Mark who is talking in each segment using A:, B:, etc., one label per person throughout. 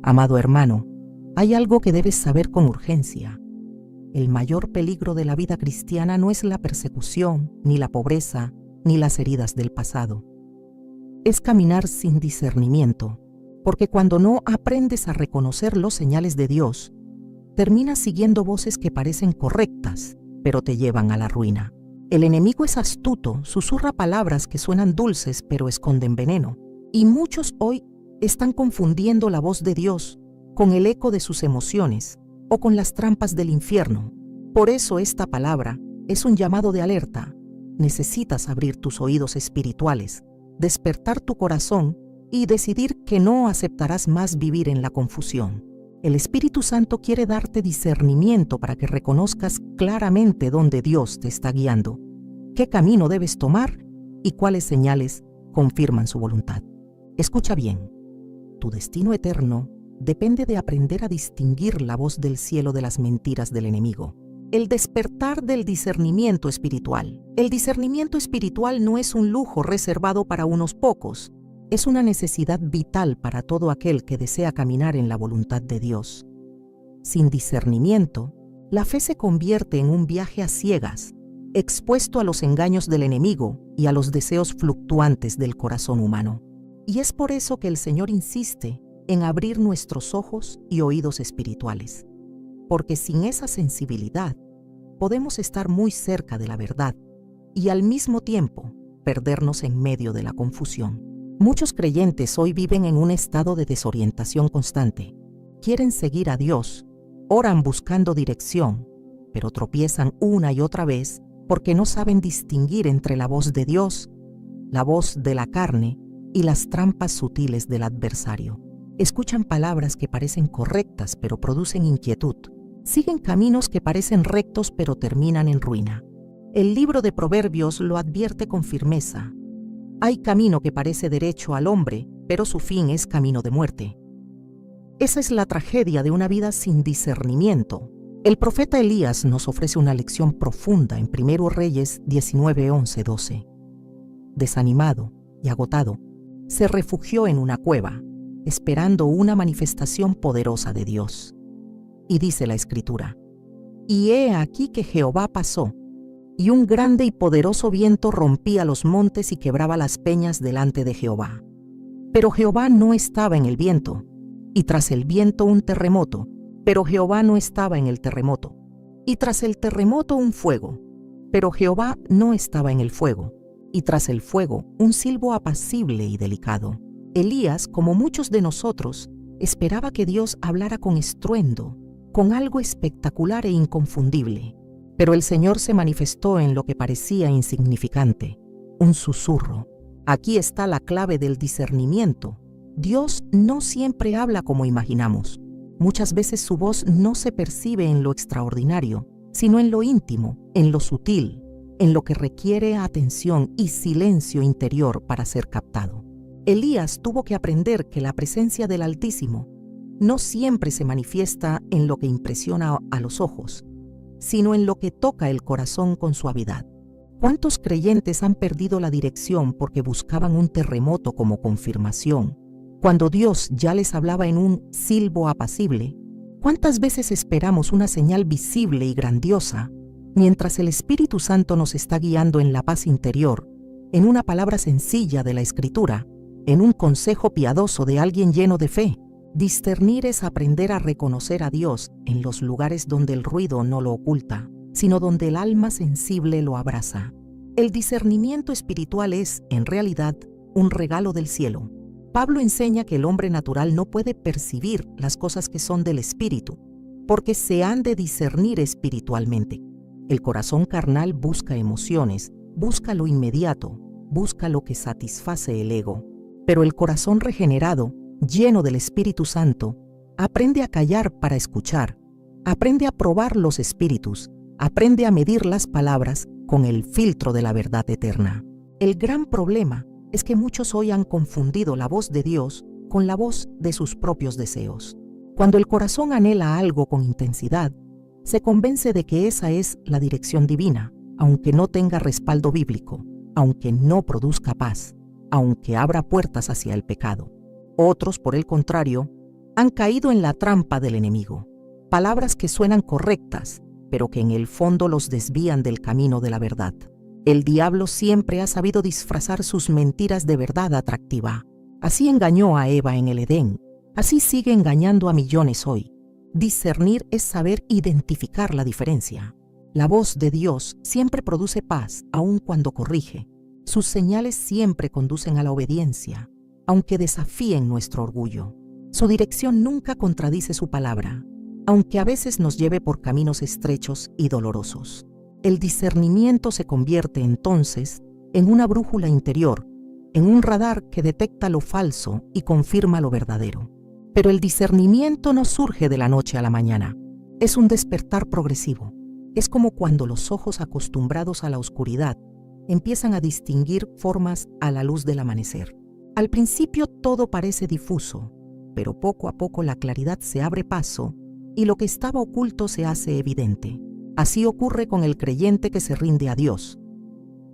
A: Amado hermano, hay algo que debes saber con urgencia. El mayor peligro de la vida cristiana no es la persecución, ni la pobreza, ni las heridas del pasado. Es caminar sin discernimiento, porque cuando no aprendes a reconocer los señales de Dios, terminas siguiendo voces que parecen correctas, pero te llevan a la ruina. El enemigo es astuto, susurra palabras que suenan dulces, pero esconden veneno. Y muchos hoy están confundiendo la voz de Dios con el eco de sus emociones o con las trampas del infierno. Por eso esta palabra es un llamado de alerta. Necesitas abrir tus oídos espirituales, despertar tu corazón y decidir que no aceptarás más vivir en la confusión. El Espíritu Santo quiere darte discernimiento para que reconozcas claramente dónde Dios te está guiando, qué camino debes tomar y cuáles señales confirman su voluntad. Escucha bien, tu destino eterno depende de aprender a distinguir la voz del cielo de las mentiras del enemigo. El despertar del discernimiento espiritual. El discernimiento espiritual no es un lujo reservado para unos pocos. Es una necesidad vital para todo aquel que desea caminar en la voluntad de Dios. Sin discernimiento, la fe se convierte en un viaje a ciegas, expuesto a los engaños del enemigo y a los deseos fluctuantes del corazón humano. Y es por eso que el Señor insiste en abrir nuestros ojos y oídos espirituales, porque sin esa sensibilidad podemos estar muy cerca de la verdad y al mismo tiempo perdernos en medio de la confusión. Muchos creyentes hoy viven en un estado de desorientación constante. Quieren seguir a Dios, oran buscando dirección, pero tropiezan una y otra vez porque no saben distinguir entre la voz de Dios, la voz de la carne y las trampas sutiles del adversario. Escuchan palabras que parecen correctas pero producen inquietud. Siguen caminos que parecen rectos pero terminan en ruina. El libro de Proverbios lo advierte con firmeza. Hay camino que parece derecho al hombre, pero su fin es camino de muerte. Esa es la tragedia de una vida sin discernimiento. El profeta Elías nos ofrece una lección profunda en 1 Reyes 19, 11, 12. Desanimado y agotado, se refugió en una cueva, esperando una manifestación poderosa de Dios. Y dice la Escritura: y he aquí que Jehová pasó, y un grande y poderoso viento rompía los montes y quebraba las peñas delante de Jehová. Pero Jehová no estaba en el viento, y tras el viento un terremoto, pero Jehová no estaba en el terremoto, y tras el terremoto un fuego, pero Jehová no estaba en el fuego, y tras el fuego un silbo apacible y delicado. Elías, como muchos de nosotros, esperaba que Dios hablara con estruendo, con algo espectacular e inconfundible. Pero el Señor se manifestó en lo que parecía insignificante, un susurro. Aquí está la clave del discernimiento. Dios no siempre habla como imaginamos. Muchas veces su voz no se percibe en lo extraordinario, sino en lo íntimo, en lo sutil, en lo que requiere atención y silencio interior para ser captado. Elías tuvo que aprender que la presencia del Altísimo no siempre se manifiesta en lo que impresiona a los ojos, sino en lo que toca el corazón con suavidad. ¿Cuántos creyentes han perdido la dirección porque buscaban un terremoto como confirmación, cuando Dios ya les hablaba en un silbo apacible? ¿Cuántas veces esperamos una señal visible y grandiosa, mientras el Espíritu Santo nos está guiando en la paz interior, en una palabra sencilla de la Escritura, en un consejo piadoso de alguien lleno de fe? Discernir es aprender a reconocer a Dios en los lugares donde el ruido no lo oculta, sino donde el alma sensible lo abraza. El discernimiento espiritual es, en realidad, un regalo del cielo. Pablo enseña que el hombre natural no puede percibir las cosas que son del Espíritu, porque se han de discernir espiritualmente. El corazón carnal busca emociones, busca lo inmediato, busca lo que satisface el ego. Pero el corazón regenerado, lleno del Espíritu Santo, aprende a callar para escuchar, aprende a probar los espíritus, aprende a medir las palabras con el filtro de la verdad eterna. El gran problema es que muchos hoy han confundido la voz de Dios con la voz de sus propios deseos. Cuando el corazón anhela algo con intensidad, se convence de que esa es la dirección divina, aunque no tenga respaldo bíblico, aunque no produzca paz, aunque abra puertas hacia el pecado. Otros, por el contrario, Han caído en la trampa del enemigo. Palabras que suenan correctas, pero que en el fondo los desvían del camino de la verdad. El diablo siempre ha sabido disfrazar sus mentiras de verdad atractiva. Así engañó a Eva en el Edén. Así sigue engañando a millones hoy. Discernir es saber identificar la diferencia. La voz de Dios siempre produce paz, aun cuando corrige. Sus señales siempre conducen a la obediencia, aunque desafíen nuestro orgullo. Su dirección nunca contradice su palabra, aunque a veces nos lleve por caminos estrechos y dolorosos. El discernimiento se convierte entonces en una brújula interior, en un radar que detecta lo falso y confirma lo verdadero. Pero el discernimiento no surge de la noche a la mañana. Es un despertar progresivo. Es como cuando los ojos acostumbrados a la oscuridad empiezan a distinguir formas a la luz del amanecer. Al principio todo parece difuso, pero poco a poco la claridad se abre paso y lo que estaba oculto se hace evidente. Así ocurre con el creyente que se rinde a Dios.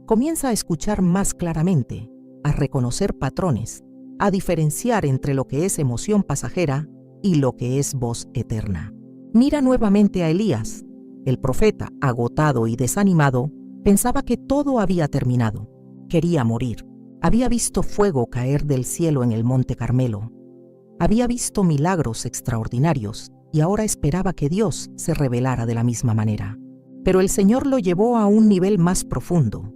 A: Comienza a escuchar más claramente, a reconocer patrones, a diferenciar entre lo que es emoción pasajera y lo que es voz eterna. Mira nuevamente a Elías. El profeta, agotado y desanimado, pensaba que todo había terminado. Quería morir. Había visto fuego caer del cielo en el monte Carmelo. Había visto milagros extraordinarios y ahora esperaba que Dios se revelara de la misma manera. Pero el Señor lo llevó a un nivel más profundo,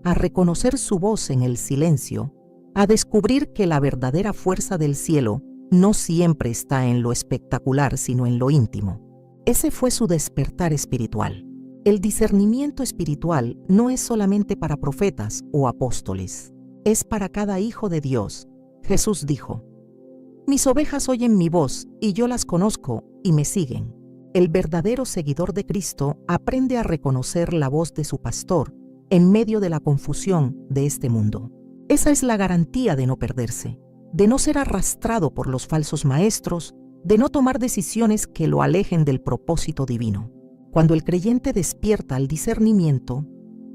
A: a reconocer su voz en el silencio, a descubrir que la verdadera fuerza del cielo no siempre está en lo espectacular, sino en lo íntimo. Ese fue su despertar espiritual. El discernimiento espiritual no es solamente para profetas o apóstoles, es para cada hijo de Dios. Jesús dijo: «Mis ovejas oyen mi voz, y yo las conozco y me siguen». El verdadero seguidor de Cristo aprende a reconocer la voz de su pastor en medio de la confusión de este mundo. Esa es la garantía de no perderse, de no ser arrastrado por los falsos maestros, de no tomar decisiones que lo alejen del propósito divino. Cuando el creyente despierta al discernimiento,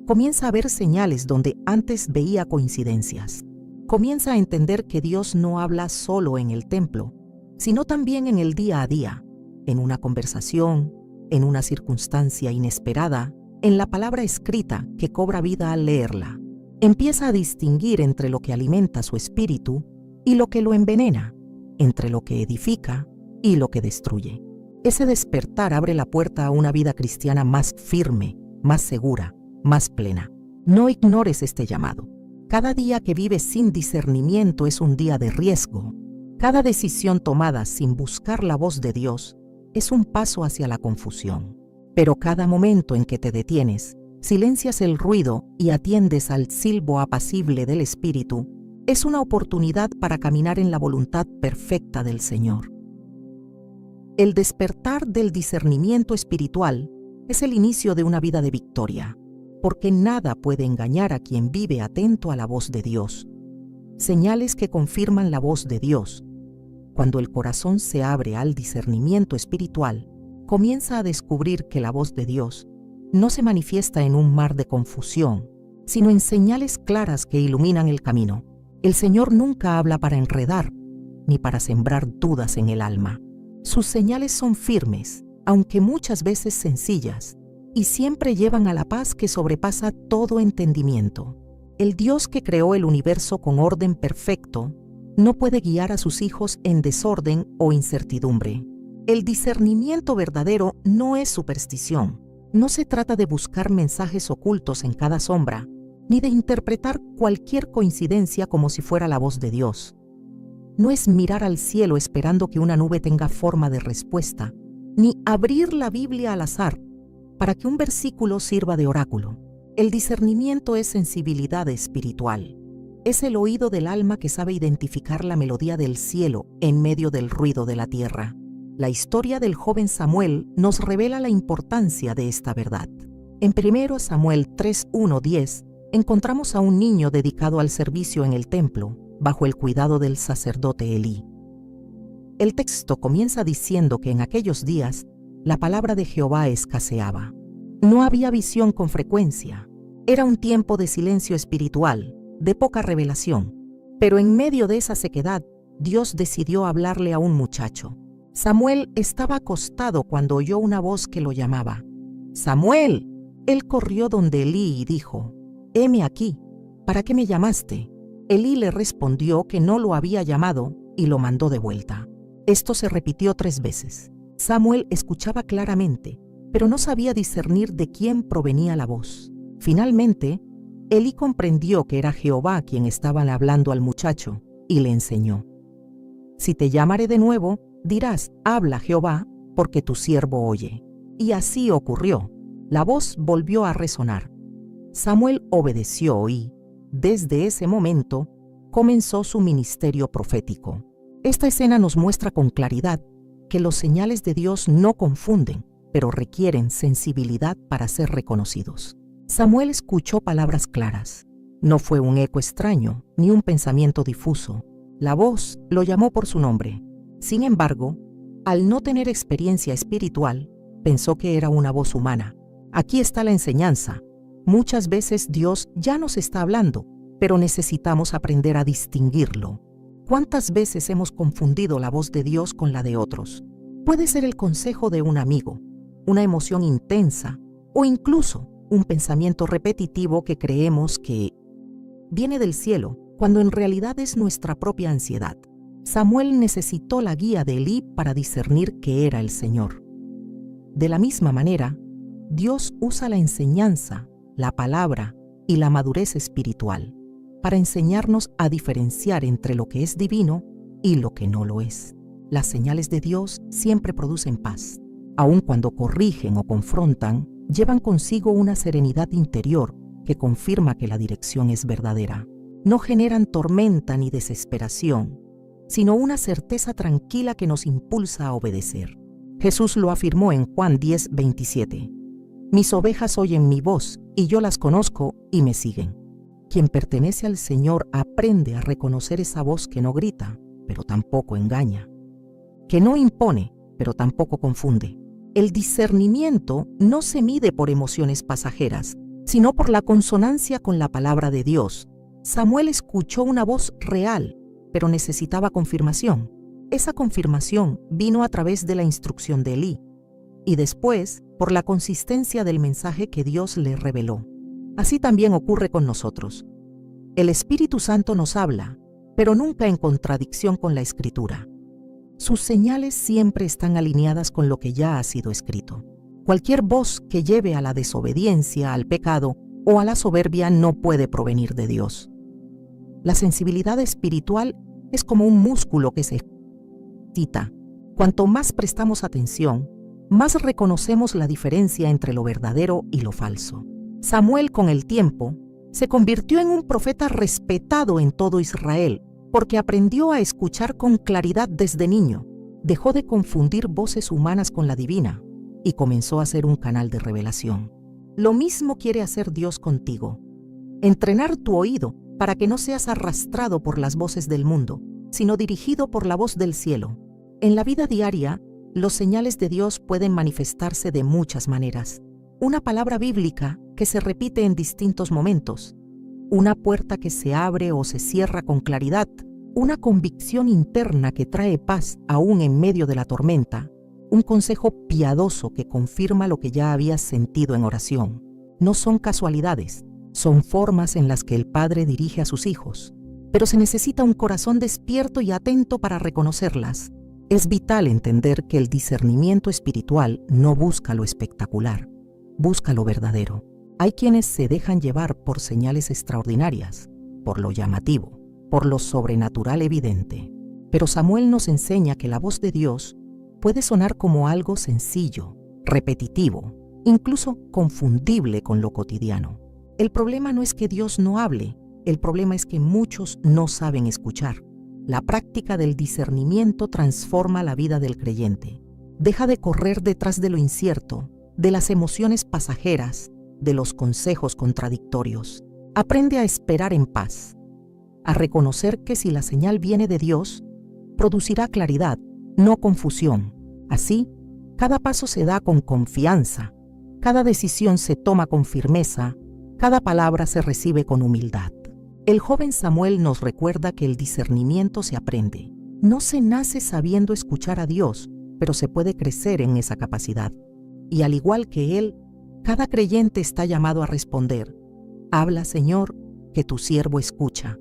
A: comienza a ver señales donde antes veía coincidencias. Comienza a entender que Dios no habla solo en el templo, sino también en el día a día, en una conversación, en una circunstancia inesperada, en la palabra escrita que cobra vida al leerla. Empieza a distinguir entre lo que alimenta su espíritu y lo que lo envenena, entre lo que edifica y lo que destruye. Ese despertar abre la puerta a una vida cristiana más firme, más segura, más plena. No ignores este llamado. Cada día que vives sin discernimiento es un día de riesgo. Cada decisión tomada sin buscar la voz de Dios es un paso hacia la confusión. Pero cada momento en que te detienes, silencias el ruido y atiendes al silbo apacible del Espíritu, es una oportunidad para caminar en la voluntad perfecta del Señor. El despertar del discernimiento espiritual es el inicio de una vida de victoria, porque nada puede engañar a quien vive atento a la voz de Dios. Señales que confirman la voz de Dios. Cuando el corazón se abre al discernimiento espiritual, comienza a descubrir que la voz de Dios no se manifiesta en un mar de confusión, sino en señales claras que iluminan el camino. El Señor nunca habla para enredar, ni para sembrar dudas en el alma. Sus señales son firmes, aunque muchas veces sencillas, y siempre llevan a la paz que sobrepasa todo entendimiento. El Dios que creó el universo con orden perfecto no puede guiar a sus hijos en desorden o incertidumbre. El discernimiento verdadero no es superstición. No se trata de buscar mensajes ocultos en cada sombra, ni de interpretar cualquier coincidencia como si fuera la voz de Dios. No es mirar al cielo esperando que una nube tenga forma de respuesta, ni abrir la Biblia al azar para que un versículo sirva de oráculo. El discernimiento es sensibilidad espiritual. Es el oído del alma que sabe identificar la melodía del cielo en medio del ruido de la tierra. La historia del joven Samuel nos revela la importancia de esta verdad. En 1 Samuel 3:1-10 encontramos a un niño dedicado al servicio en el templo, bajo el cuidado del sacerdote Elí. El texto comienza diciendo que en aquellos días la palabra de Jehová escaseaba. No había visión con frecuencia. Era un tiempo de silencio espiritual, de poca revelación. Pero en medio de esa sequedad, Dios decidió hablarle a un muchacho. Samuel estaba acostado cuando oyó una voz que lo llamaba. ¡Samuel! Él corrió donde Elí y dijo: «Heme aquí, ¿para qué me llamaste?». Elí le respondió que no lo había llamado y lo mandó de vuelta. Esto se repitió 3 veces. Samuel escuchaba claramente, pero no sabía discernir de quién provenía la voz. Finalmente, Elí comprendió que era Jehová quien estaba hablando al muchacho y le enseñó: «Si te llamaré de nuevo, dirás: habla Jehová, porque tu siervo oye». Y así ocurrió. La voz volvió a resonar. Samuel obedeció y, desde ese momento, comenzó su ministerio profético. Esta escena nos muestra con claridad que los señales de Dios no confunden, pero requieren sensibilidad para ser reconocidos. Samuel escuchó palabras claras. No fue un eco extraño, ni un pensamiento difuso. La voz lo llamó por su nombre. Sin embargo, al no tener experiencia espiritual, pensó que era una voz humana. Aquí está la enseñanza. Muchas veces Dios ya nos está hablando, pero necesitamos aprender a distinguirlo. ¿Cuántas veces hemos confundido la voz de Dios con la de otros? Puede ser el consejo de un amigo, una emoción intensa o incluso un pensamiento repetitivo que creemos que viene del cielo, cuando en realidad es nuestra propia ansiedad. Samuel necesitó la guía de Elí para discernir que era el Señor. De la misma manera, Dios usa la enseñanza, la palabra y la madurez espiritual para enseñarnos a diferenciar entre lo que es divino y lo que no lo es. Las señales de Dios siempre producen paz. Aun cuando corrigen o confrontan, llevan consigo una serenidad interior que confirma que la dirección es verdadera. No generan tormenta ni desesperación, sino una certeza tranquila que nos impulsa a obedecer. Jesús lo afirmó en Juan 10:27. «Mis ovejas oyen mi voz, y yo las conozco y me siguen». Quien pertenece al Señor aprende a reconocer esa voz que no grita, pero tampoco engaña, que no impone, pero tampoco confunde. El discernimiento no se mide por emociones pasajeras, sino por la consonancia con la palabra de Dios. Samuel escuchó una voz real, pero necesitaba confirmación. Esa confirmación vino a través de la instrucción de Elí, y después por la consistencia del mensaje que Dios le reveló. Así también ocurre con nosotros. El Espíritu Santo nos habla, pero nunca en contradicción con la Escritura. Sus señales siempre están alineadas con lo que ya ha sido escrito. Cualquier voz que lleve a la desobediencia, al pecado o a la soberbia no puede provenir de Dios. La sensibilidad espiritual es como un músculo que se ejercita. Cuanto más prestamos atención, más reconocemos la diferencia entre lo verdadero y lo falso. Samuel, con el tiempo, se convirtió en un profeta respetado en todo Israel, porque aprendió a escuchar con claridad desde niño, dejó de confundir voces humanas con la divina y comenzó a ser un canal de revelación. Lo mismo quiere hacer Dios contigo. Entrenar tu oído para que no seas arrastrado por las voces del mundo, sino dirigido por la voz del cielo. En la vida diaria, los señales de Dios pueden manifestarse de muchas maneras. Una palabra bíblica que se repite en distintos momentos, una puerta que se abre o se cierra con claridad, una convicción interna que trae paz aún en medio de la tormenta, un consejo piadoso que confirma lo que ya habías sentido en oración. No son casualidades, son formas en las que el Padre dirige a sus hijos, pero se necesita un corazón despierto y atento para reconocerlas. Es vital entender que el discernimiento espiritual no busca lo espectacular, busca lo verdadero. Hay quienes se dejan llevar por señales extraordinarias, por lo llamativo, por lo sobrenatural evidente. Pero Samuel nos enseña que la voz de Dios puede sonar como algo sencillo, repetitivo, incluso confundible con lo cotidiano. El problema no es que Dios no hable, el problema es que muchos no saben escuchar. La práctica del discernimiento transforma la vida del creyente. Deja de correr detrás de lo incierto, de las emociones pasajeras, de los consejos contradictorios. Aprende a esperar en paz, a reconocer que si la señal viene de Dios, producirá claridad, no confusión. Así, cada paso se da con confianza, cada decisión se toma con firmeza, cada palabra se recibe con humildad. El joven Samuel nos recuerda que el discernimiento se aprende, No se nace sabiendo escuchar a Dios, pero se puede crecer en esa capacidad. Y al igual que Él, cada creyente está llamado a responder: habla, Señor, que tu siervo escucha.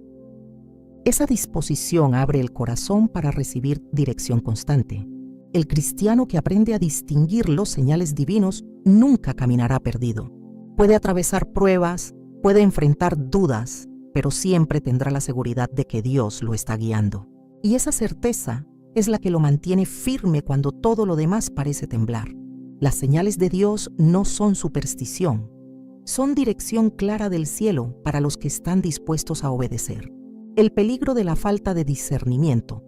A: Esa disposición abre el corazón para recibir dirección constante. El cristiano que aprende a distinguir los señales divinos nunca caminará perdido. Puede atravesar pruebas, puede enfrentar dudas, pero siempre tendrá la seguridad de que Dios lo está guiando. Y esa certeza es la que lo mantiene firme cuando todo lo demás parece temblar. Las señales de Dios no son superstición, son dirección clara del cielo para los que están dispuestos a obedecer. El peligro de la falta de discernimiento.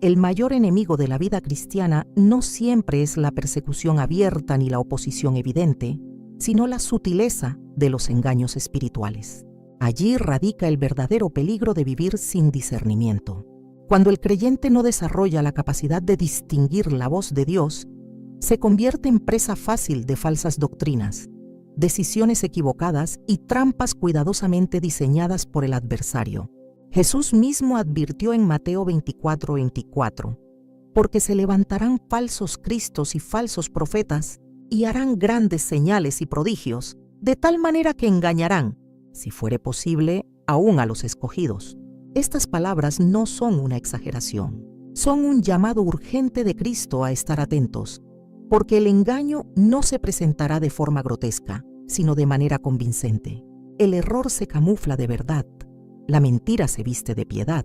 A: El mayor enemigo de la vida cristiana no siempre es la persecución abierta ni la oposición evidente, sino la sutileza de los engaños espirituales. Allí radica el verdadero peligro de vivir sin discernimiento. Cuando el creyente no desarrolla la capacidad de distinguir la voz de Dios, se convierte en presa fácil de falsas doctrinas, decisiones equivocadas y trampas cuidadosamente diseñadas por el adversario. Jesús mismo advirtió en Mateo 24:24, porque se levantarán falsos cristos y falsos profetas y harán grandes señales y prodigios, de tal manera que engañarán, si fuere posible, aún a los escogidos. Estas palabras no son una exageración, son un llamado urgente de Cristo a estar atentos, porque el engaño no se presentará de forma grotesca, sino de manera convincente. El error se camufla de verdad, la mentira se viste de piedad,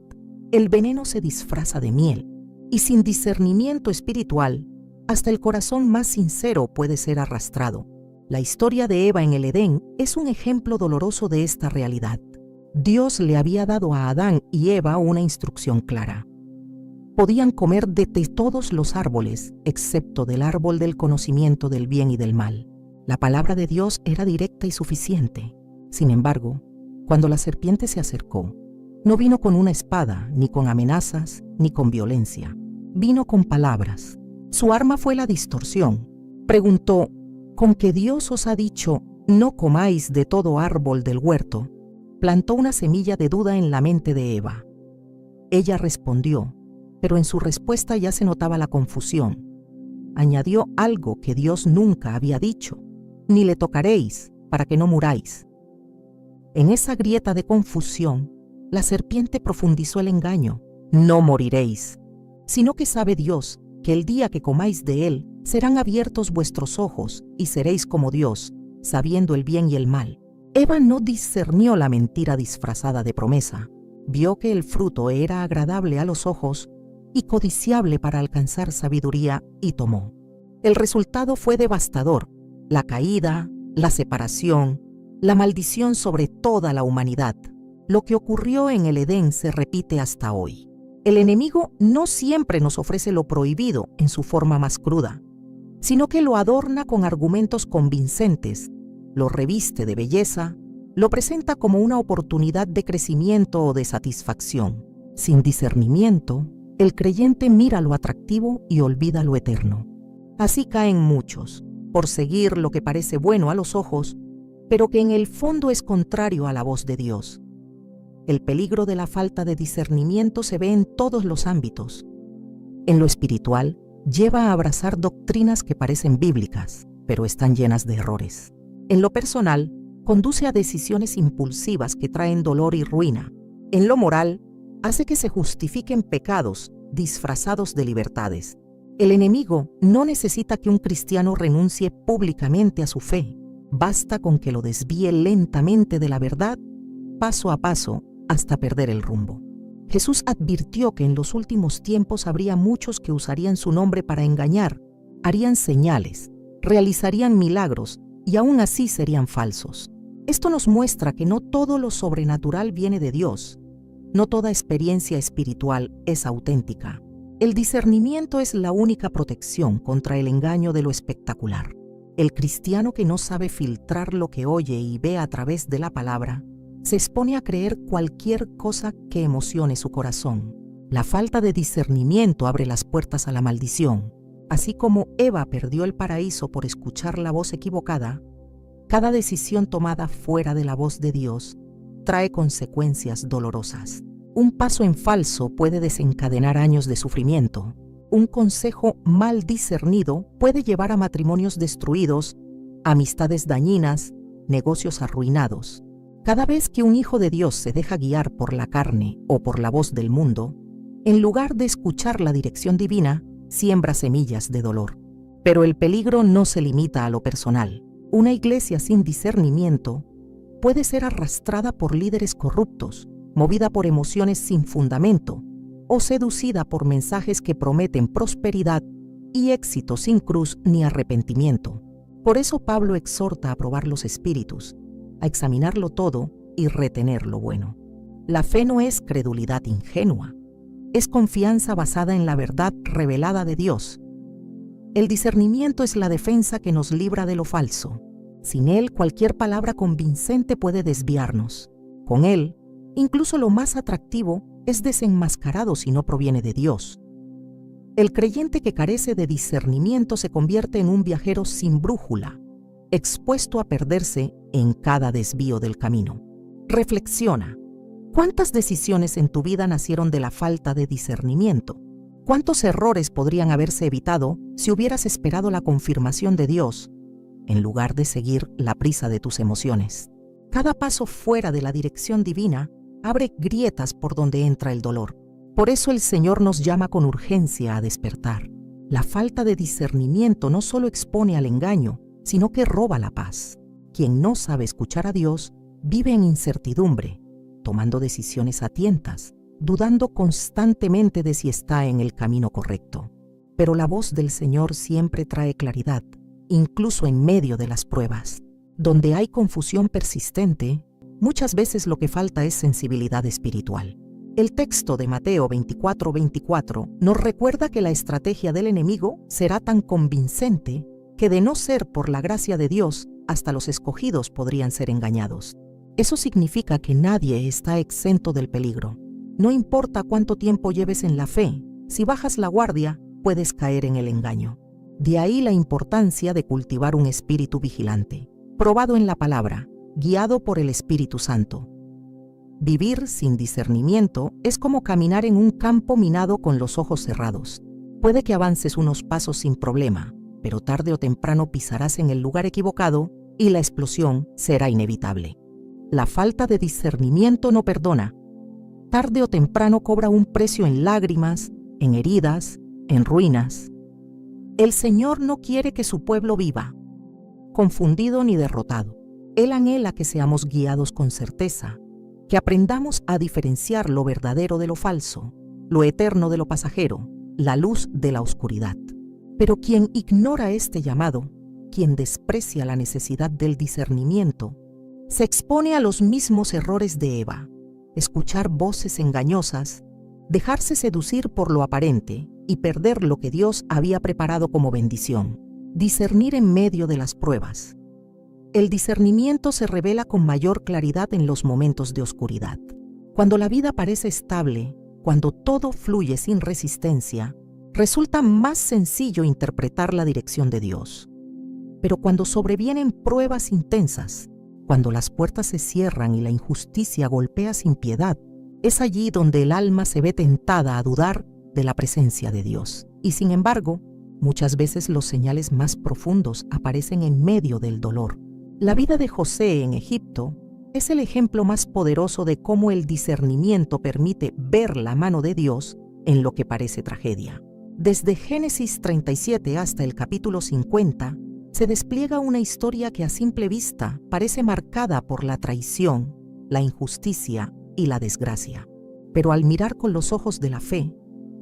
A: el veneno se disfraza de miel, y sin discernimiento espiritual, hasta el corazón más sincero puede ser arrastrado. La historia de Eva en el Edén es un ejemplo doloroso de esta realidad. Dios le había dado a Adán y Eva una instrucción clara. Podían comer de todos los árboles, excepto del árbol del conocimiento del bien y del mal. La palabra de Dios era directa y suficiente. Sin embargo, cuando la serpiente se acercó, no vino con una espada, ni con amenazas, ni con violencia. Vino con palabras. Su arma fue la distorsión. Preguntó: ¿con que Dios os ha dicho, no comáis de todo árbol del huerto? Plantó una semilla de duda en la mente de Eva. Ella respondió, pero en su respuesta ya se notaba la confusión. Añadió algo que Dios nunca había dicho: ni le tocaréis, para que no muráis. En esa grieta de confusión, la serpiente profundizó el engaño: no moriréis, sino que sabe Dios que el día que comáis de él, serán abiertos vuestros ojos y seréis como Dios, sabiendo el bien y el mal. Eva no discernió la mentira disfrazada de promesa. Vio que el fruto era agradable a los ojos y codiciable para alcanzar sabiduría, y tomó. El resultado fue devastador: la caída, la separación, la maldición sobre toda la humanidad. Lo que ocurrió en el Edén se repite hasta hoy. El enemigo no siempre nos ofrece lo prohibido en su forma más cruda, sino que lo adorna con argumentos convincentes, lo reviste de belleza, lo presenta como una oportunidad de crecimiento o de satisfacción. Sin discernimiento, el creyente mira lo atractivo y olvida lo eterno. Así caen muchos, por seguir lo que parece bueno a los ojos, pero que en el fondo es contrario a la voz de Dios. El peligro de la falta de discernimiento se ve en todos los ámbitos. En lo espiritual, lleva a abrazar doctrinas que parecen bíblicas, pero están llenas de errores. En lo personal, conduce a decisiones impulsivas que traen dolor y ruina. En lo moral, hace que se justifiquen pecados disfrazados de libertades. El enemigo no necesita que un cristiano renuncie públicamente a su fe. Basta con que lo desvíe lentamente de la verdad, paso a paso, hasta perder el rumbo. Jesús advirtió que en los últimos tiempos habría muchos que usarían su nombre para engañar, harían señales, realizarían milagros y aún así serían falsos. Esto nos muestra que no todo lo sobrenatural viene de Dios. No toda experiencia espiritual es auténtica. El discernimiento es la única protección contra el engaño de lo espectacular. El cristiano que no sabe filtrar lo que oye y ve a través de la palabra, se expone a creer cualquier cosa que emocione su corazón. La falta de discernimiento abre las puertas a la maldición. Así como Eva perdió el paraíso por escuchar la voz equivocada, cada decisión tomada fuera de la voz de Dios trae consecuencias dolorosas. Un paso en falso puede desencadenar años de sufrimiento. Un consejo mal discernido puede llevar a matrimonios destruidos, amistades dañinas, negocios arruinados. Cada vez que un hijo de Dios se deja guiar por la carne o por la voz del mundo, en lugar de escuchar la dirección divina, siembra semillas de dolor. Pero el peligro no se limita a lo personal. Una iglesia sin discernimiento puede ser arrastrada por líderes corruptos, movida por emociones sin fundamento o seducida por mensajes que prometen prosperidad y éxito sin cruz ni arrepentimiento. Por eso Pablo exhorta a probar los espíritus, a examinarlo todo y retener lo bueno. La fe no es credulidad ingenua, es confianza basada en la verdad revelada de Dios. El discernimiento es la defensa que nos libra de lo falso. Sin él, cualquier palabra convincente puede desviarnos. Con él, incluso lo más atractivo es desenmascarado si no proviene de Dios. El creyente que carece de discernimiento se convierte en un viajero sin brújula, expuesto a perderse en cada desvío del camino. Reflexiona. ¿Cuántas decisiones en tu vida nacieron de la falta de discernimiento? ¿Cuántos errores podrían haberse evitado si hubieras esperado la confirmación de Dios en lugar de seguir la prisa de tus emociones? Cada paso fuera de la dirección divina abre grietas por donde entra el dolor. Por eso el Señor nos llama con urgencia a despertar. La falta de discernimiento no solo expone al engaño, sino que roba la paz. Quien no sabe escuchar a Dios vive en incertidumbre, tomando decisiones a tientas, dudando constantemente de si está en el camino correcto. Pero la voz del Señor siempre trae claridad, incluso en medio de las pruebas. Donde hay confusión persistente, muchas veces lo que falta es sensibilidad espiritual. El texto de Mateo 24:24 nos recuerda que la estrategia del enemigo será tan convincente que, de no ser por la gracia de Dios, hasta los escogidos podrían ser engañados. Eso significa que nadie está exento del peligro. No importa cuánto tiempo lleves en la fe, si bajas la guardia, puedes caer en el engaño. De ahí la importancia de cultivar un espíritu vigilante, probado en la palabra, guiado por el Espíritu Santo. Vivir sin discernimiento es como caminar en un campo minado con los ojos cerrados. Puede que avances unos pasos sin problema, pero tarde o temprano pisarás en el lugar equivocado y la explosión será inevitable. La falta de discernimiento no perdona. Tarde o temprano cobra un precio en lágrimas, en heridas, en ruinas. El Señor no quiere que su pueblo viva confundido ni derrotado. Él anhela que seamos guiados con certeza, que aprendamos a diferenciar lo verdadero de lo falso, lo eterno de lo pasajero, la luz de la oscuridad. Pero quien ignora este llamado, quien desprecia la necesidad del discernimiento, se expone a los mismos errores de Eva: escuchar voces engañosas, dejarse seducir por lo aparente y perder lo que Dios había preparado como bendición. Discernir en medio de las pruebas. El discernimiento se revela con mayor claridad en los momentos de oscuridad. Cuando la vida parece estable, cuando todo fluye sin resistencia, resulta más sencillo interpretar la dirección de Dios. Pero cuando sobrevienen pruebas intensas, cuando las puertas se cierran y la injusticia golpea sin piedad, es allí donde el alma se ve tentada a dudar de la presencia de Dios. Y sin embargo, muchas veces los señales más profundos aparecen en medio del dolor. La vida de José en Egipto es el ejemplo más poderoso de cómo el discernimiento permite ver la mano de Dios en lo que parece tragedia. Desde Génesis 37 hasta el capítulo 50, se despliega una historia que a simple vista parece marcada por la traición, la injusticia y la desgracia. Pero al mirar con los ojos de la fe,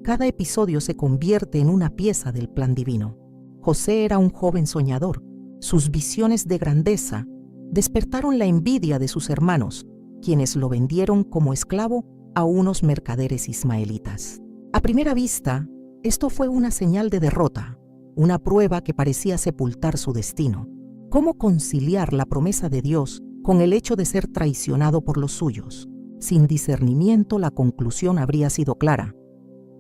A: cada episodio se convierte en una pieza del plan divino. José era un joven soñador. Sus visiones de grandeza despertaron la envidia de sus hermanos, quienes lo vendieron como esclavo a unos mercaderes ismaelitas. A primera vista, esto fue una señal de derrota, una prueba que parecía sepultar su destino. ¿Cómo conciliar la promesa de Dios con el hecho de ser traicionado por los suyos? Sin discernimiento, la conclusión habría sido clara: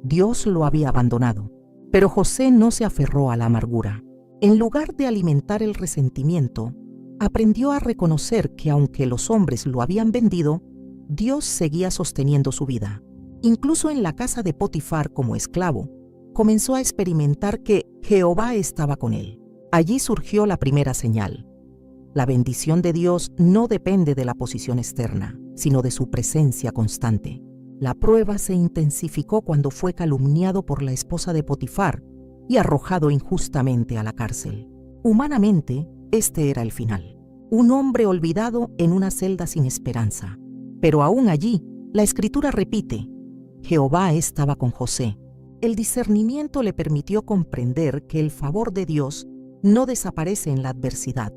A: Dios lo había abandonado. Pero José no se aferró a la amargura. En lugar de alimentar el resentimiento, aprendió a reconocer que aunque los hombres lo habían vendido, Dios seguía sosteniendo su vida. Incluso en la casa de Potifar como esclavo, comenzó a experimentar que Jehová estaba con él. Allí surgió la primera señal. La bendición de Dios no depende de la posición externa, sino de su presencia constante. La prueba se intensificó cuando fue calumniado por la esposa de Potifar y arrojado injustamente a la cárcel. Humanamente, este era el final. Un hombre olvidado en una celda sin esperanza. Pero aún allí, la Escritura repite: Jehová estaba con José. El discernimiento le permitió comprender que el favor de Dios no desaparece en la adversidad.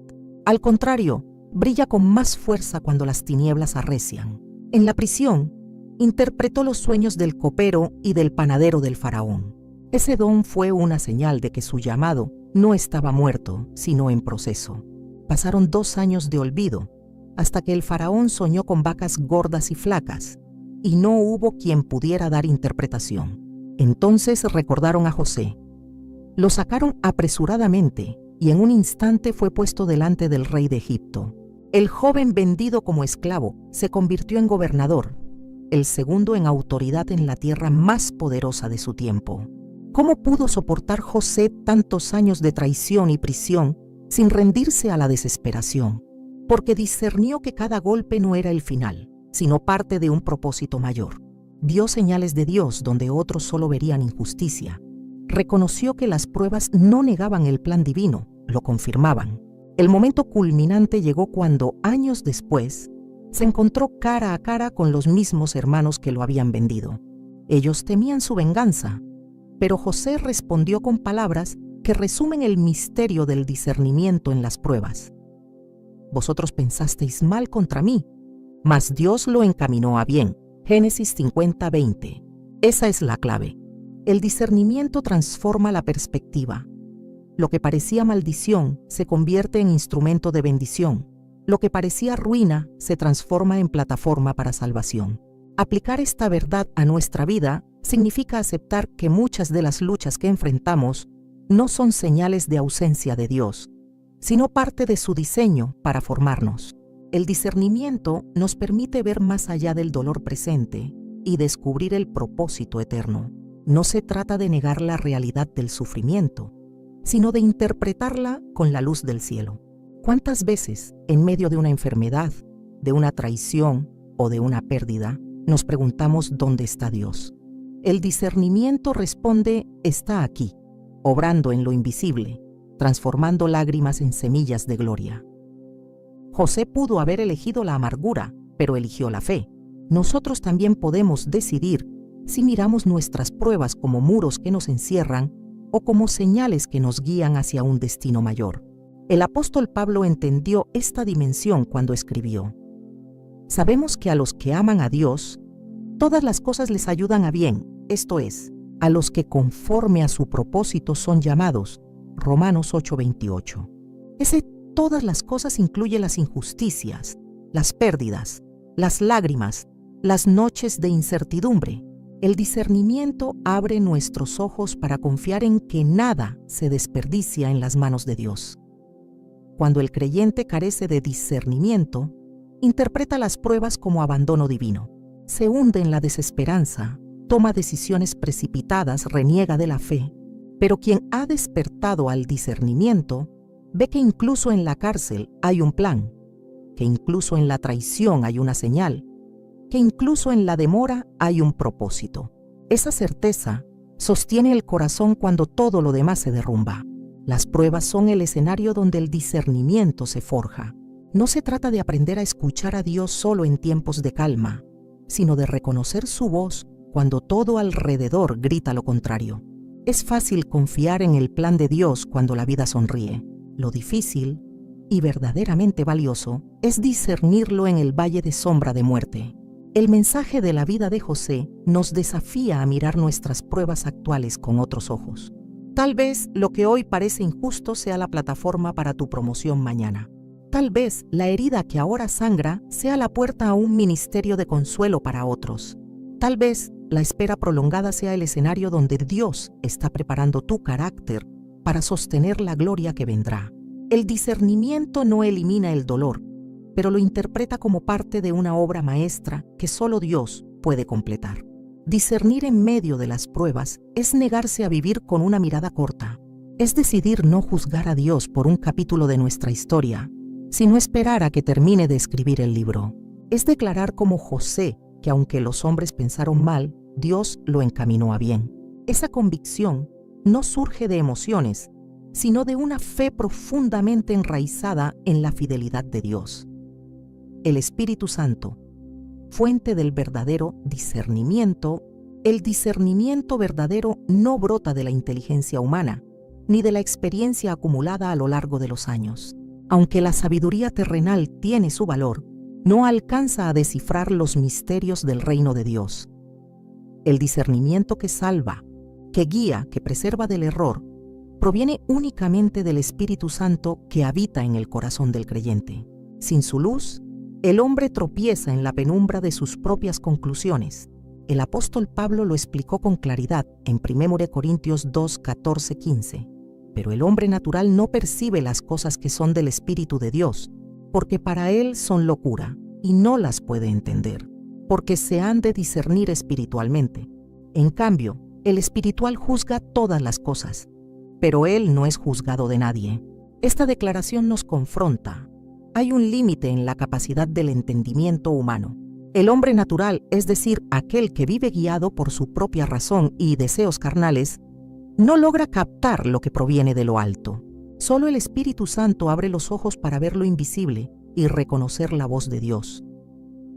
A: Al contrario, brilla con más fuerza cuando las tinieblas arrecian. En la prisión, interpretó los sueños del copero y del panadero del faraón. Ese don fue una señal de que su llamado no estaba muerto, sino en proceso. Pasaron 2 años de olvido, hasta que el faraón soñó con vacas gordas y flacas, y no hubo quien pudiera dar interpretación. Entonces recordaron a José. Lo sacaron apresuradamente, y en un instante fue puesto delante del rey de Egipto. El joven vendido como esclavo se convirtió en gobernador, el segundo en autoridad en la tierra más poderosa de su tiempo. ¿Cómo pudo soportar José tantos años de traición y prisión sin rendirse a la desesperación? Porque discernió que cada golpe no era el final, sino parte de un propósito mayor. Vio señales de Dios donde otros solo verían injusticia. Reconoció que las pruebas no negaban el plan divino, lo confirmaban. El momento culminante llegó cuando, años después, se encontró cara a cara con los mismos hermanos que lo habían vendido. Ellos temían su venganza, pero José respondió con palabras que resumen el misterio del discernimiento en las pruebas. Vosotros pensasteis mal contra mí, mas Dios lo encaminó a bien. Génesis 50:20. Esa es la clave. El discernimiento transforma la perspectiva. Lo que parecía maldición se convierte en instrumento de bendición. Lo que parecía ruina se transforma en plataforma para salvación. Aplicar esta verdad a nuestra vida significa aceptar que muchas de las luchas que enfrentamos no son señales de ausencia de Dios, sino parte de su diseño para formarnos. El discernimiento nos permite ver más allá del dolor presente y descubrir el propósito eterno. No se trata de negar la realidad del sufrimiento, sino de interpretarla con la luz del cielo. ¿Cuántas veces, en medio de una enfermedad, de una traición o de una pérdida, nos preguntamos dónde está Dios? El discernimiento responde: está aquí, obrando en lo invisible, transformando lágrimas en semillas de gloria. José pudo haber elegido la amargura, pero eligió la fe. Nosotros también podemos decidir si miramos nuestras pruebas como muros que nos encierran o como señales que nos guían hacia un destino mayor. El apóstol Pablo entendió esta dimensión cuando escribió: Sabemos que a los que aman a Dios, todas las cosas les ayudan a bien, esto es, a los que conforme a su propósito son llamados. Romanos 8:28. Ese todas las cosas incluye las injusticias, las pérdidas, las lágrimas, las noches de incertidumbre. El discernimiento abre nuestros ojos para confiar en que nada se desperdicia en las manos de Dios. Cuando el creyente carece de discernimiento, interpreta las pruebas como abandono divino. Se hunde en la desesperanza, toma decisiones precipitadas, reniega de la fe. Pero quien ha despertado al discernimiento, ve que incluso en la cárcel hay un plan, que incluso en la traición hay una señal, que incluso en la demora hay un propósito. Esa certeza sostiene el corazón cuando todo lo demás se derrumba. Las pruebas son el escenario donde el discernimiento se forja. No se trata de aprender a escuchar a Dios solo en tiempos de calma, sino de reconocer su voz cuando todo alrededor grita lo contrario. Es fácil confiar en el plan de Dios cuando la vida sonríe. Lo difícil y verdaderamente valioso es discernirlo en el valle de sombra de muerte. El mensaje de la vida de José nos desafía a mirar nuestras pruebas actuales con otros ojos. Tal vez lo que hoy parece injusto sea la plataforma para tu promoción mañana. Tal vez la herida que ahora sangra sea la puerta a un ministerio de consuelo para otros. Tal vez la espera prolongada sea el escenario donde Dios está preparando tu carácter para sostener la gloria que vendrá. El discernimiento no elimina el dolor, pero lo interpreta como parte de una obra maestra que solo Dios puede completar. Discernir en medio de las pruebas es negarse a vivir con una mirada corta. Es decidir no juzgar a Dios por un capítulo de nuestra historia, sino esperar a que termine de escribir el libro. Es declarar como José que aunque los hombres pensaron mal, Dios lo encaminó a bien. Esa convicción no surge de emociones, sino de una fe profundamente enraizada en la fidelidad de Dios. El Espíritu Santo, fuente del verdadero discernimiento, el discernimiento verdadero no brota de la inteligencia humana, ni de la experiencia acumulada a lo largo de los años. Aunque la sabiduría terrenal tiene su valor, no alcanza a descifrar los misterios del reino de Dios. El discernimiento que salva, que guía, que preserva del error, proviene únicamente del Espíritu Santo que habita en el corazón del creyente. Sin su luz, el hombre tropieza en la penumbra de sus propias conclusiones. El apóstol Pablo lo explicó con claridad en 1 Corintios 2, 14, 15. Pero el hombre natural no percibe las cosas que son del Espíritu de Dios, porque para él son locura, y no las puede entender, porque se han de discernir espiritualmente. En cambio, el espiritual juzga todas las cosas, pero él no es juzgado de nadie. Esta declaración nos confronta. Hay un límite en la capacidad del entendimiento humano. El hombre natural, es decir, aquel que vive guiado por su propia razón y deseos carnales, no logra captar lo que proviene de lo alto. Solo el Espíritu Santo abre los ojos para ver lo invisible y reconocer la voz de Dios.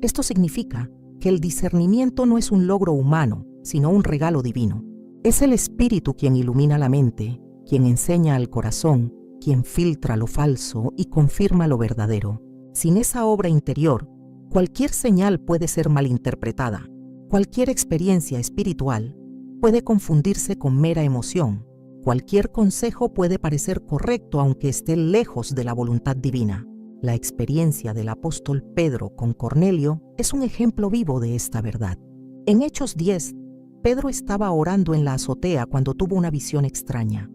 A: Esto significa que el discernimiento no es un logro humano, sino un regalo divino. Es el Espíritu quien ilumina la mente, quien enseña al corazón, quien filtra lo falso y confirma lo verdadero. Sin esa obra interior, cualquier señal puede ser malinterpretada. Cualquier experiencia espiritual puede confundirse con mera emoción. Cualquier consejo puede parecer correcto aunque esté lejos de la voluntad divina. La experiencia del apóstol Pedro con Cornelio es un ejemplo vivo de esta verdad. En Hechos 10, Pedro estaba orando en la azotea cuando tuvo una visión extraña.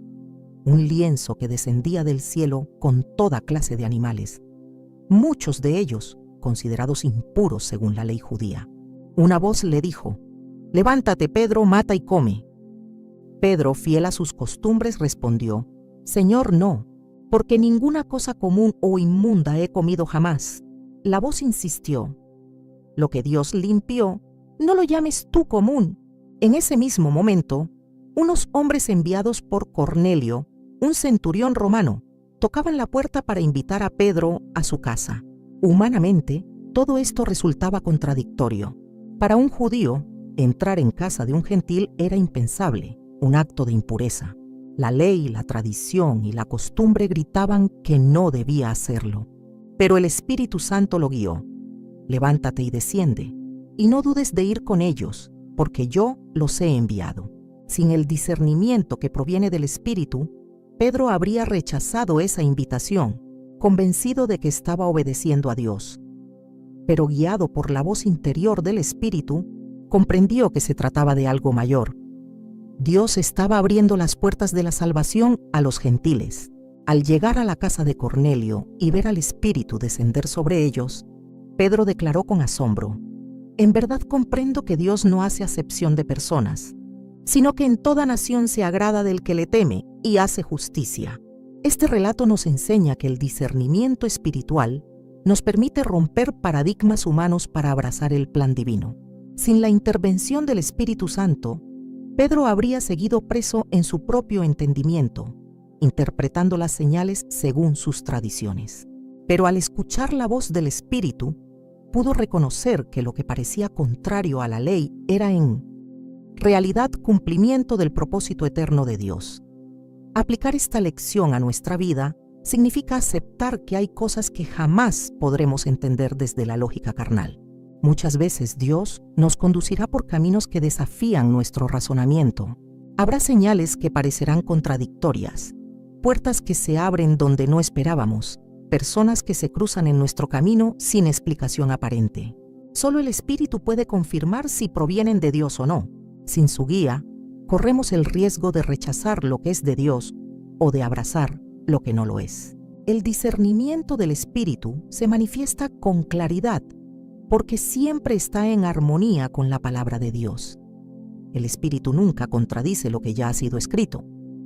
A: Un lienzo que descendía del cielo con toda clase de animales, muchos de ellos considerados impuros según la ley judía. Una voz le dijo: «Levántate, Pedro, mata y come». Pedro, fiel a sus costumbres, respondió: «Señor, no, porque ninguna cosa común o inmunda he comido jamás». La voz insistió: «Lo que Dios limpió, no lo llames tú común». En ese mismo momento, unos hombres enviados por Cornelio, un centurión romano, tocaban la puerta para invitar a Pedro a su casa. Humanamente, todo esto resultaba contradictorio. Para un judío, entrar en casa de un gentil era impensable, un acto de impureza. La ley, la tradición y la costumbre gritaban que no debía hacerlo. Pero el Espíritu Santo lo guió: «Levántate y desciende, y no dudes de ir con ellos, porque yo los he enviado». Sin el discernimiento que proviene del Espíritu, Pedro habría rechazado esa invitación, convencido de que estaba obedeciendo a Dios. Pero guiado por la voz interior del Espíritu, comprendió que se trataba de algo mayor. Dios estaba abriendo las puertas de la salvación a los gentiles. Al llegar a la casa de Cornelio y ver al Espíritu descender sobre ellos, Pedro declaró con asombro: «En verdad comprendo que Dios no hace acepción de personas, sino que en toda nación se agrada del que le teme y hace justicia». Este relato nos enseña que el discernimiento espiritual nos permite romper paradigmas humanos para abrazar el plan divino. Sin la intervención del Espíritu Santo, Pedro habría seguido preso en su propio entendimiento, interpretando las señales según sus tradiciones. Pero al escuchar la voz del Espíritu, pudo reconocer que lo que parecía contrario a la ley era en realidad cumplimiento del propósito eterno de Dios. Aplicar esta lección a nuestra vida significa aceptar que hay cosas que jamás podremos entender desde la lógica carnal. Muchas veces Dios nos conducirá por caminos que desafían nuestro razonamiento. Habrá señales que parecerán contradictorias, puertas que se abren donde no esperábamos, personas que se cruzan en nuestro camino sin explicación aparente. Solo el Espíritu puede confirmar si provienen de Dios o no. Sin su guía, corremos el riesgo de rechazar lo que es de Dios o de abrazar lo que no lo es. El discernimiento del Espíritu se manifiesta con claridad porque siempre está en armonía con la palabra de Dios. El Espíritu nunca contradice lo que ya ha sido escrito.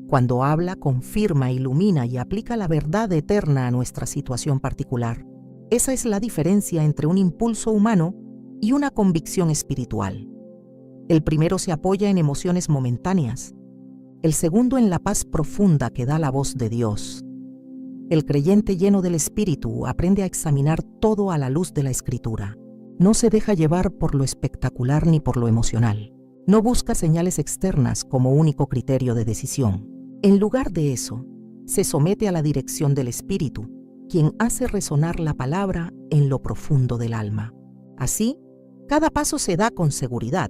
A: Cuando habla, confirma, ilumina y aplica la verdad eterna a nuestra situación particular. Esa es la diferencia entre un impulso humano y una convicción espiritual. El primero se apoya en emociones momentáneas, el segundo en la paz profunda que da la voz de Dios. El creyente lleno del Espíritu aprende a examinar todo a la luz de la Escritura. No se deja llevar por lo espectacular ni por lo emocional. No busca señales externas como único criterio de decisión. En lugar de eso, se somete a la dirección del Espíritu, quien hace resonar la palabra en lo profundo del alma. Así, cada paso se da con seguridad,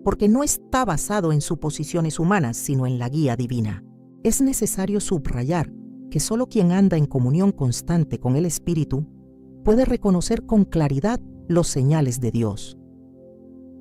A: porque no está basado en suposiciones humanas, sino en la guía divina. Es necesario subrayar que solo quien anda en comunión constante con el Espíritu puede reconocer con claridad los señales de Dios.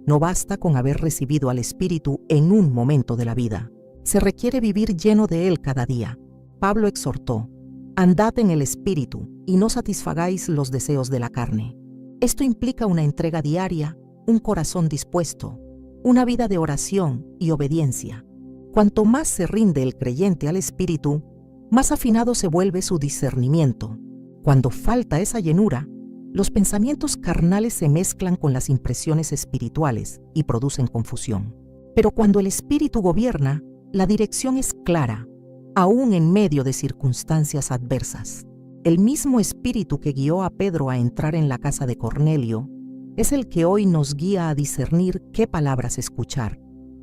A: No basta con haber recibido al Espíritu en un momento de la vida. Se requiere vivir lleno de Él cada día. Pablo exhortó: andad en el Espíritu y no satisfagáis los deseos de la carne. Esto implica una entrega diaria, un corazón dispuesto, una vida de oración y obediencia. Cuanto más se rinde el creyente al Espíritu, más afinado se vuelve su discernimiento. Cuando falta esa llenura, los pensamientos carnales se mezclan con las impresiones espirituales y producen confusión. Pero cuando el Espíritu gobierna, la dirección es clara, aún en medio de circunstancias adversas. El mismo Espíritu que guió a Pedro a entrar en la casa de Cornelio es el que hoy nos guía a discernir qué palabras escuchar,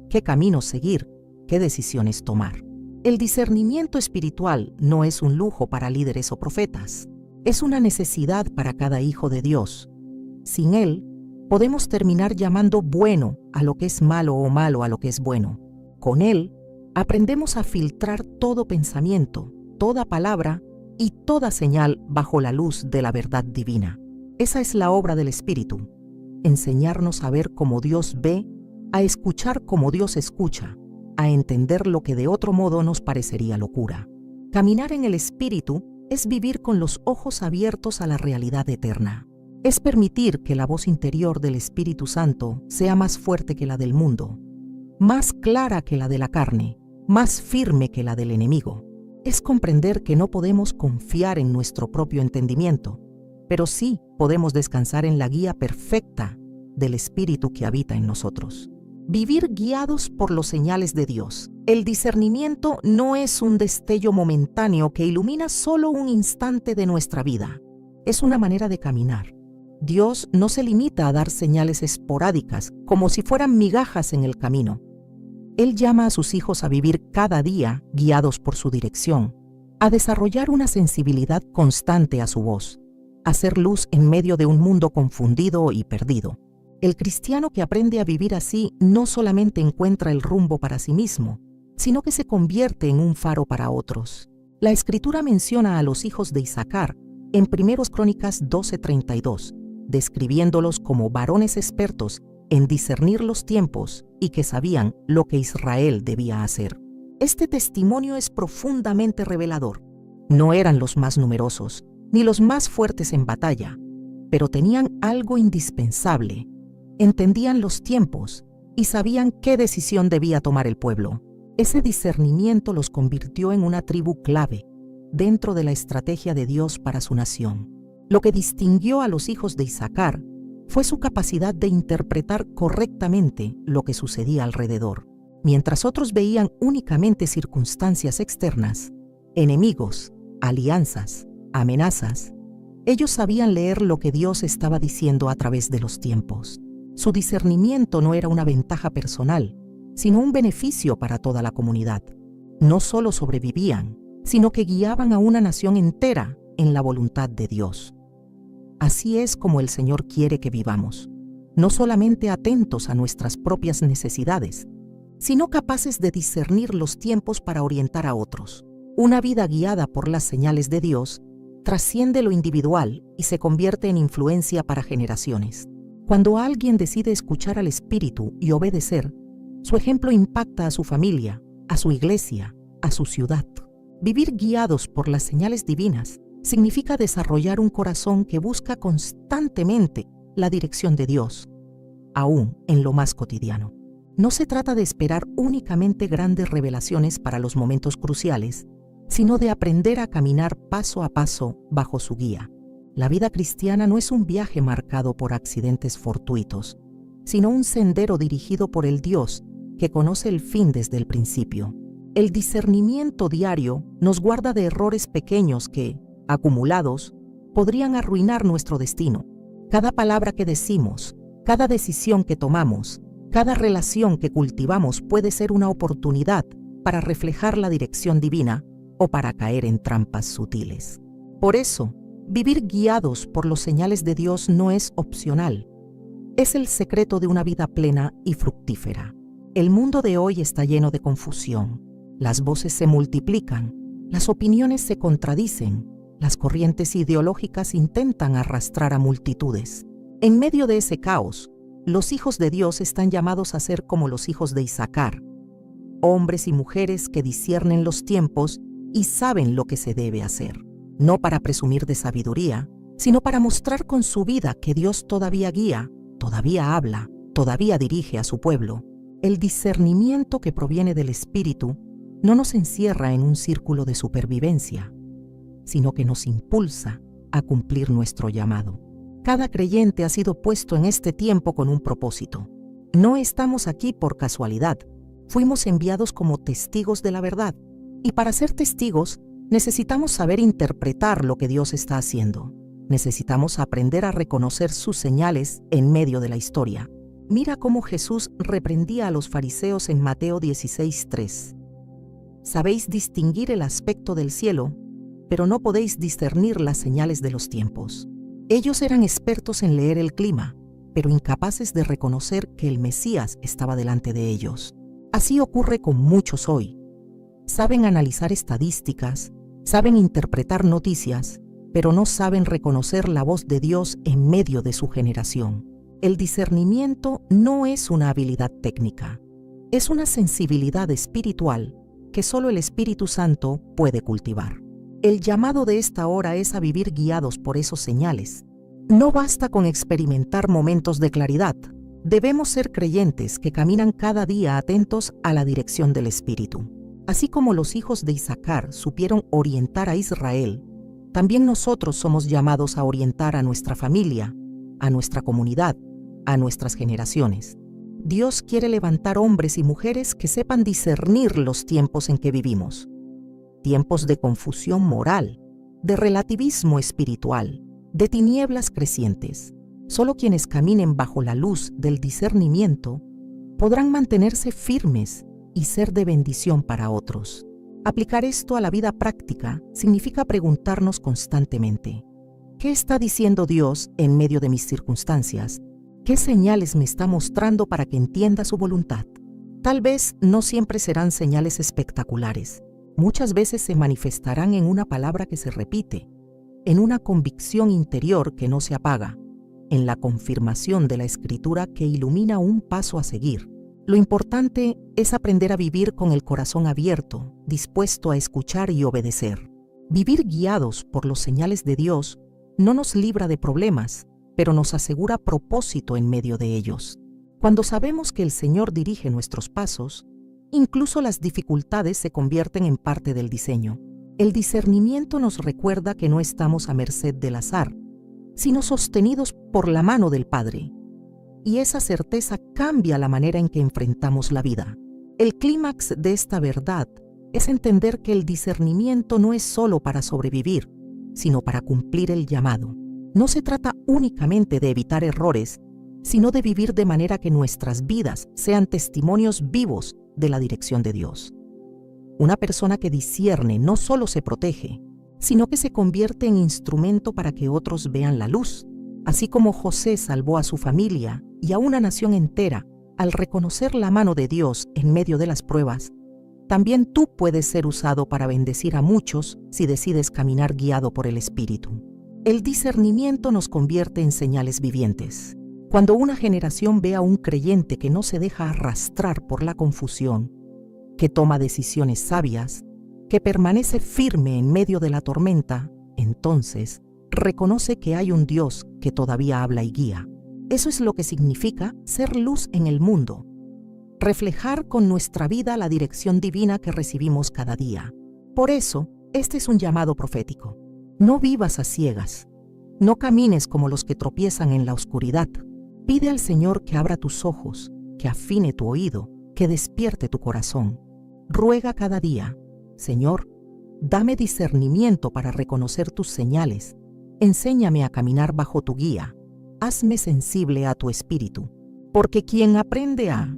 A: qué caminos seguir, qué decisiones tomar. El discernimiento espiritual no es un lujo para líderes o profetas, es una necesidad para cada hijo de Dios. Sin él, podemos terminar llamando bueno a lo que es malo o malo a lo que es bueno. Con él, aprendemos a filtrar todo pensamiento, toda palabra y toda señal bajo la luz de la verdad divina. Esa es la obra del Espíritu: enseñarnos a ver como Dios ve, a escuchar como Dios escucha, a entender lo que de otro modo nos parecería locura. Caminar en el Espíritu es vivir con los ojos abiertos a la realidad eterna. Es permitir que la voz interior del Espíritu Santo sea más fuerte que la del mundo, más clara que la de la carne, más firme que la del enemigo. Es comprender que no podemos confiar en nuestro propio entendimiento, pero sí podemos descansar en la guía perfecta del Espíritu que habita en nosotros. Vivir guiados por los señales de Dios. El discernimiento no es un destello momentáneo que ilumina solo un instante de nuestra vida. Es una manera de caminar. Dios no se limita a dar señales esporádicas, como si fueran migajas en el camino. Él llama a sus hijos a vivir cada día guiados por su dirección, a desarrollar una sensibilidad constante a su voz, a hacer luz en medio de un mundo confundido y perdido. El cristiano que aprende a vivir así no solamente encuentra el rumbo para sí mismo, sino que se convierte en un faro para otros. La Escritura menciona a los hijos de Isaacar en 1 Crónicas 12:32, describiéndolos como varones expertos en discernir los tiempos y que sabían lo que Israel debía hacer. Este testimonio es profundamente revelador. No eran los más numerosos, ni los más fuertes en batalla, pero tenían algo indispensable. Entendían los tiempos y sabían qué decisión debía tomar el pueblo. Ese discernimiento los convirtió en una tribu clave dentro de la estrategia de Dios para su nación. Lo que distinguió a los hijos de Isaacar fue su capacidad de interpretar correctamente lo que sucedía alrededor. Mientras otros veían únicamente circunstancias externas, enemigos, alianzas, amenazas, ellos sabían leer lo que Dios estaba diciendo a través de los tiempos. Su discernimiento no era una ventaja personal, sino un beneficio para toda la comunidad. No solo sobrevivían, sino que guiaban a una nación entera en la voluntad de Dios. Así es como el Señor quiere que vivamos, no solamente atentos a nuestras propias necesidades, sino capaces de discernir los tiempos para orientar a otros. Una vida guiada por las señales de Dios trasciende lo individual y se convierte en influencia para generaciones. Cuando alguien decide escuchar al Espíritu y obedecer, su ejemplo impacta a su familia, a su iglesia, a su ciudad. Vivir guiados por las señales divinas significa desarrollar un corazón que busca constantemente la dirección de Dios, aún en lo más cotidiano. No se trata de esperar únicamente grandes revelaciones para los momentos cruciales, sino de aprender a caminar paso a paso bajo su guía. La vida cristiana no es un viaje marcado por accidentes fortuitos, sino un sendero dirigido por el Dios que conoce el fin desde el principio. El discernimiento diario nos guarda de errores pequeños que, acumulados, podrían arruinar nuestro destino. Cada palabra que decimos, cada decisión que tomamos, cada relación que cultivamos puede ser una oportunidad para reflejar la dirección divina o para caer en trampas sutiles. Por eso, vivir guiados por los señales de Dios no es opcional. Es el secreto de una vida plena y fructífera. El mundo de hoy está lleno de confusión. Las voces se multiplican, las opiniones se contradicen, las corrientes ideológicas intentan arrastrar a multitudes. En medio de ese caos, los hijos de Dios están llamados a ser como los hijos de Isaacar, hombres y mujeres que disciernen los tiempos y saben lo que se debe hacer, no para presumir de sabiduría, sino para mostrar con su vida que Dios todavía guía, todavía habla, todavía dirige a su pueblo. El discernimiento que proviene del Espíritu no nos encierra en un círculo de supervivencia, sino que nos impulsa a cumplir nuestro llamado. Cada creyente ha sido puesto en este tiempo con un propósito. No estamos aquí por casualidad. Fuimos enviados como testigos de la verdad. Y para ser testigos, necesitamos saber interpretar lo que Dios está haciendo. Necesitamos aprender a reconocer sus señales en medio de la historia. Mira cómo Jesús reprendía a los fariseos en Mateo 16:3. Sabéis distinguir el aspecto del cielo, pero no podéis discernir las señales de los tiempos. Ellos eran expertos en leer el clima, pero incapaces de reconocer que el Mesías estaba delante de ellos. Así ocurre con muchos hoy. Saben analizar estadísticas, saben interpretar noticias, pero no saben reconocer la voz de Dios en medio de su generación. El discernimiento no es una habilidad técnica, es una sensibilidad espiritual que solo el Espíritu Santo puede cultivar. El llamado de esta hora es a vivir guiados por esos señales. No basta con experimentar momentos de claridad. Debemos ser creyentes que caminan cada día atentos a la dirección del Espíritu. Así como los hijos de Isaacar supieron orientar a Israel, también nosotros somos llamados a orientar a nuestra familia, a nuestra comunidad, a nuestras generaciones. Dios quiere levantar hombres y mujeres que sepan discernir los tiempos en que vivimos. Tiempos de confusión moral, de relativismo espiritual, de tinieblas crecientes. Solo quienes caminen bajo la luz del discernimiento podrán mantenerse firmes y ser de bendición para otros. Aplicar esto a la vida práctica significa preguntarnos constantemente: ¿qué está diciendo Dios en medio de mis circunstancias? ¿Qué señales me está mostrando para que entienda su voluntad? Tal vez no siempre serán señales espectaculares. Muchas veces se manifestarán en una palabra que se repite, en una convicción interior que no se apaga, en la confirmación de la Escritura que ilumina un paso a seguir. Lo importante es aprender a vivir con el corazón abierto, dispuesto a escuchar y obedecer. Vivir guiados por los señales de Dios no nos libra de problemas, pero nos asegura propósito en medio de ellos. Cuando sabemos que el Señor dirige nuestros pasos, incluso las dificultades se convierten en parte del diseño. El discernimiento nos recuerda que no estamos a merced del azar, sino sostenidos por la mano del Padre. Y esa certeza cambia la manera en que enfrentamos la vida. El clímax de esta verdad es entender que el discernimiento no es solo para sobrevivir, sino para cumplir el llamado. No se trata únicamente de evitar errores, sino de vivir de manera que nuestras vidas sean testimonios vivos de la dirección de Dios. Una persona que discierne no solo se protege, sino que se convierte en instrumento para que otros vean la luz. Así como José salvó a su familia y a una nación entera al reconocer la mano de Dios en medio de las pruebas, también tú puedes ser usado para bendecir a muchos si decides caminar guiado por el Espíritu. El discernimiento nos convierte en señales vivientes. Cuando una generación ve a un creyente que no se deja arrastrar por la confusión, que toma decisiones sabias, que permanece firme en medio de la tormenta, Entonces, reconoce que hay un Dios que todavía habla y guía. Eso es lo que significa ser luz en el mundo. Reflejar con nuestra vida la dirección divina que recibimos cada día. Por eso, este es un llamado profético. No vivas a ciegas. No camines como los que tropiezan en la oscuridad. Pide al Señor que abra tus ojos, que afine tu oído, que despierte tu corazón. Ruega cada día: Señor, dame discernimiento para reconocer tus señales. Enséñame a caminar bajo tu guía. Hazme sensible a tu espíritu. Porque quien aprende a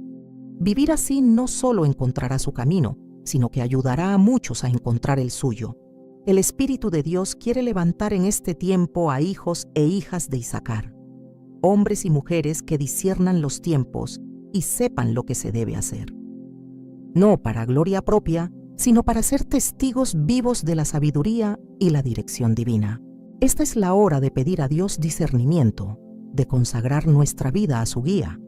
A: vivir así no solo encontrará su camino, sino que ayudará a muchos a encontrar el suyo. El Espíritu de Dios quiere levantar en este tiempo a hijos e hijas de Isaacar, hombres y mujeres que disciernan los tiempos y sepan lo que se debe hacer. No para gloria propia, sino para ser testigos vivos de la sabiduría y la dirección divina. Esta es la hora de pedir a Dios discernimiento, de consagrar nuestra vida a su guía,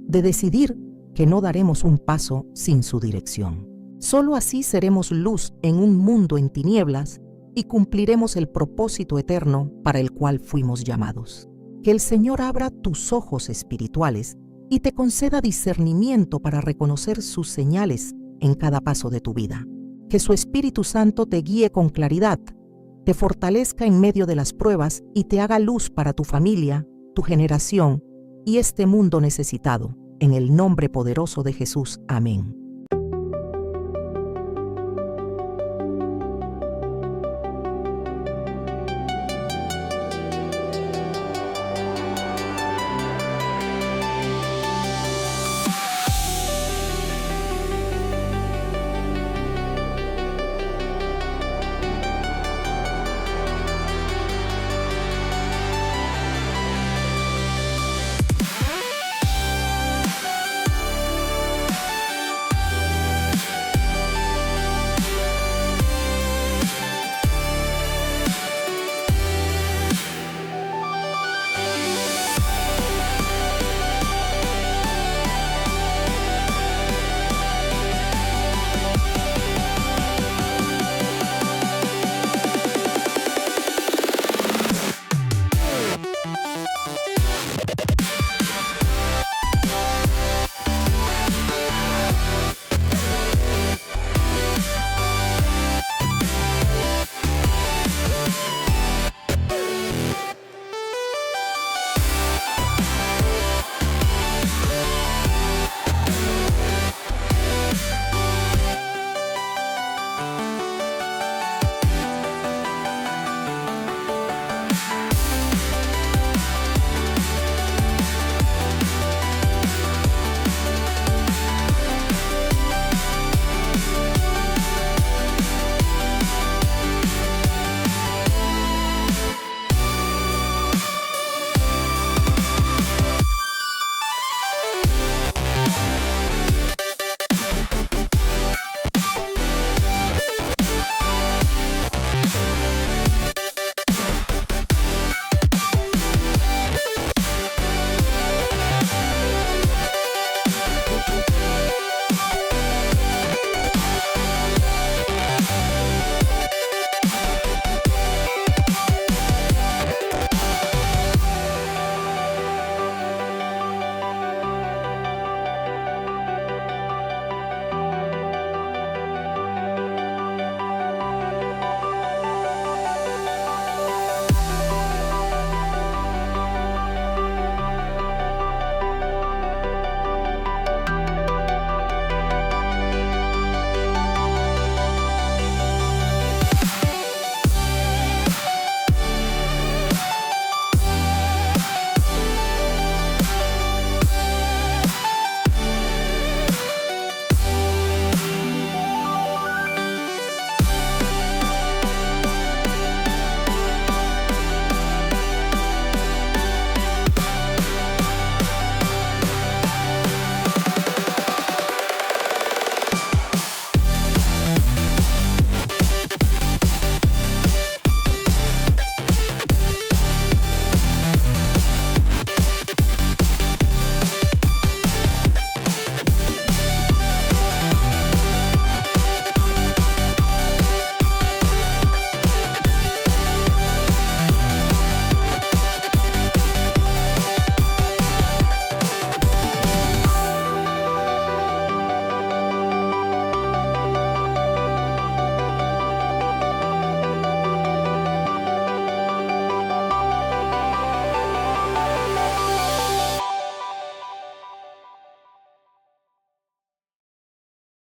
A: de decidir que no daremos un paso sin su dirección. Solo así seremos luz en un mundo en tinieblas y cumpliremos el propósito eterno para el cual fuimos llamados. Que el Señor abra tus ojos espirituales y te conceda discernimiento para reconocer sus señales en cada paso de tu vida. Que su Espíritu Santo te guíe con claridad, te fortalezca en medio de las pruebas y te haga luz para tu familia, tu generación y este mundo necesitado. En el nombre poderoso de Jesús. Amén.